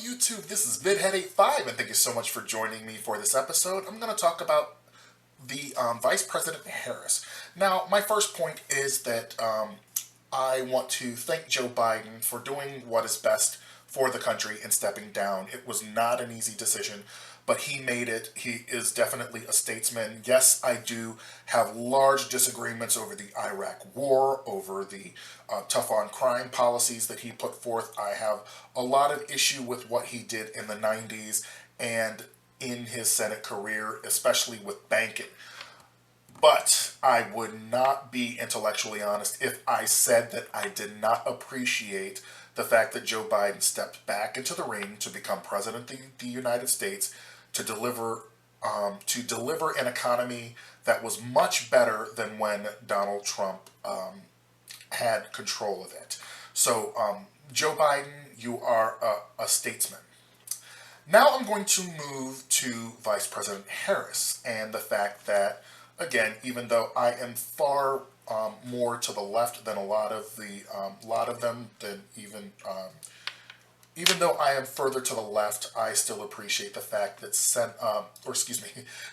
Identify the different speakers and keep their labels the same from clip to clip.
Speaker 1: YouTube? This is VidHead85, and thank you so much for joining me for this episode. I'm going to talk about the Vice President Harris. Now, my first point is that I want to thank Joe Biden for doing what is best for the country and stepping down. It was not an easy decision, but he made it. He is definitely a statesman. Yes, I do have large disagreements over the Iraq war, over the tough on crime policies that he put forth. I have a lot of issue with what he did in the 90s and in his Senate career, especially with banking. But I would not be intellectually honest if I said that I did not appreciate the fact that Joe Biden stepped back into the ring to become president of the United States to deliver an economy that was much better than when Donald Trump had control of it. So, Joe Biden, you are a statesman. Now I'm going to move to Vice President Harris and the fact that, again, even though I am far more to the left than a lot of them, than even though I am further to the left, I still appreciate the fact that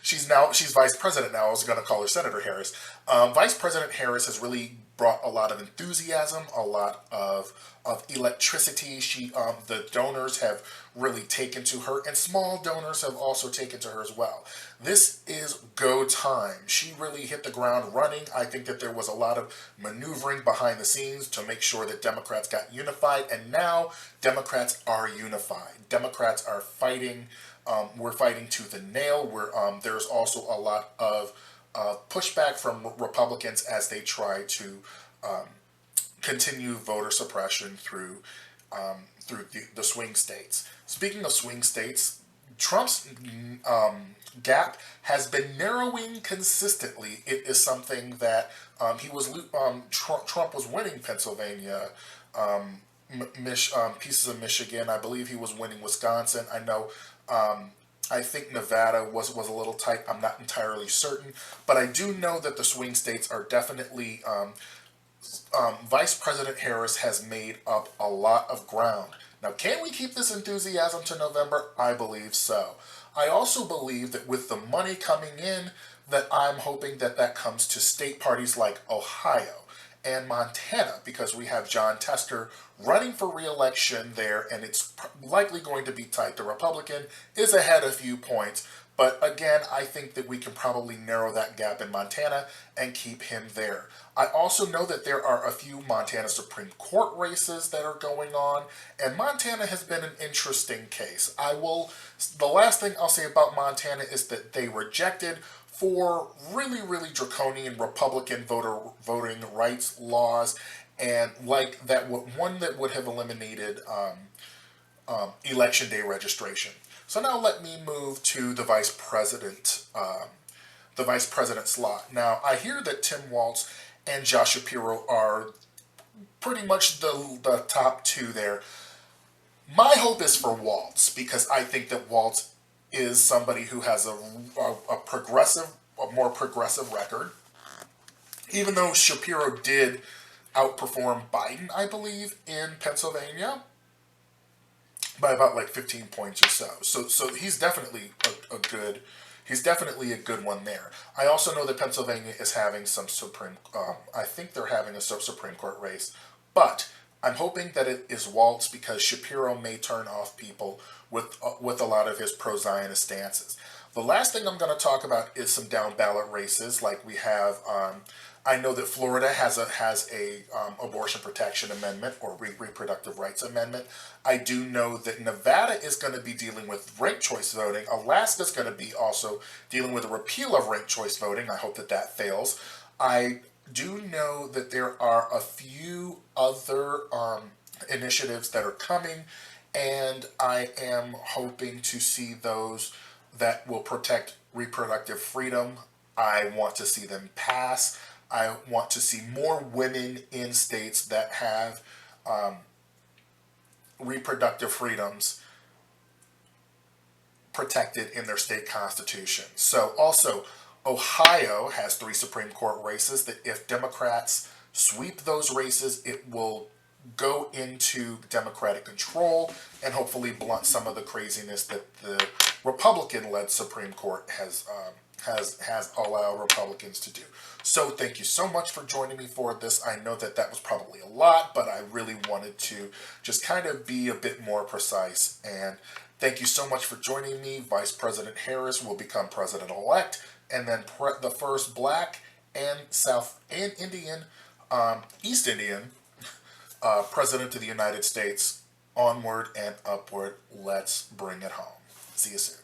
Speaker 1: she's Vice President now. I was going to call her Senator Harris. Vice President Harris has really brought a lot of enthusiasm, a lot of electricity. The donors have really taken to her, and small donors have also taken to her as well. This is go time. She really hit the ground running. I think that there was a lot of maneuvering behind the scenes to make sure that Democrats got unified, and now Democrats are unified. Democrats are fighting. We're fighting tooth and nail. There's also a lot of pushback from Republicans as they try to continue voter suppression through the swing states. Speaking of swing states, Trump's gap has been narrowing consistently. It is something that Trump was winning Pennsylvania, pieces of Michigan. I believe he was winning Wisconsin. I know. I think Nevada was a little tight. I'm not entirely certain, but I do know that the swing states are definitely. Vice President Harris has made up a lot of ground. Now, can we keep this enthusiasm to November? I believe so. I also believe that with the money coming in, that I'm hoping that comes to state parties like Ohio and Montana, because we have John Tester running for re-election there, and it's likely going to be tight. The Republican is ahead a few points, but again, I think that we can probably narrow that gap in Montana and keep him there. I also know that there are a few Montana Supreme Court races that are going on, and Montana has been an interesting case. The last thing I'll say about Montana is that they rejected for really, really draconian Republican voting rights laws, and like that one that would have eliminated election day registration. So now let me move to the vice president slot. Now I hear that Tim Walz and Josh Shapiro are pretty much the top two there. My hope is for Walz, because I think that Walz is somebody who has a more progressive record. Even though Shapiro did outperform Biden, I believe, in Pennsylvania by about like 15 points or so. So he's definitely a good one there. I also know that Pennsylvania is having some I think they're having a Supreme Court race, but I'm hoping that it is Walz, because Shapiro may turn off people with a lot of his pro-Zionist stances. The last thing I'm going to talk about is some down ballot races, like we have. I know that Florida has a abortion protection amendment or reproductive rights amendment. I do know that Nevada is going to be dealing with ranked choice voting. Alaska's going to be also dealing with a repeal of ranked choice voting. I hope that fails. I do know that there are a few other initiatives that are coming, and I am hoping to see those that will protect reproductive freedom. I want to see them pass. I want to see more women in states that have reproductive freedoms protected in their state constitution. So also, Ohio has 3 Supreme Court races that if Democrats sweep those races, it will go into Democratic control and hopefully blunt some of the craziness that the Republican-led Supreme Court has allowed Republicans to do. So thank you so much for joining me for this. I know that was probably a lot, but I really wanted to just kind of be a bit more precise. And thank you so much for joining me. Vice President Harris will become president-elect, and then the first Black and East Indian President of the United States. Onward and upward. Let's bring it home. See you soon.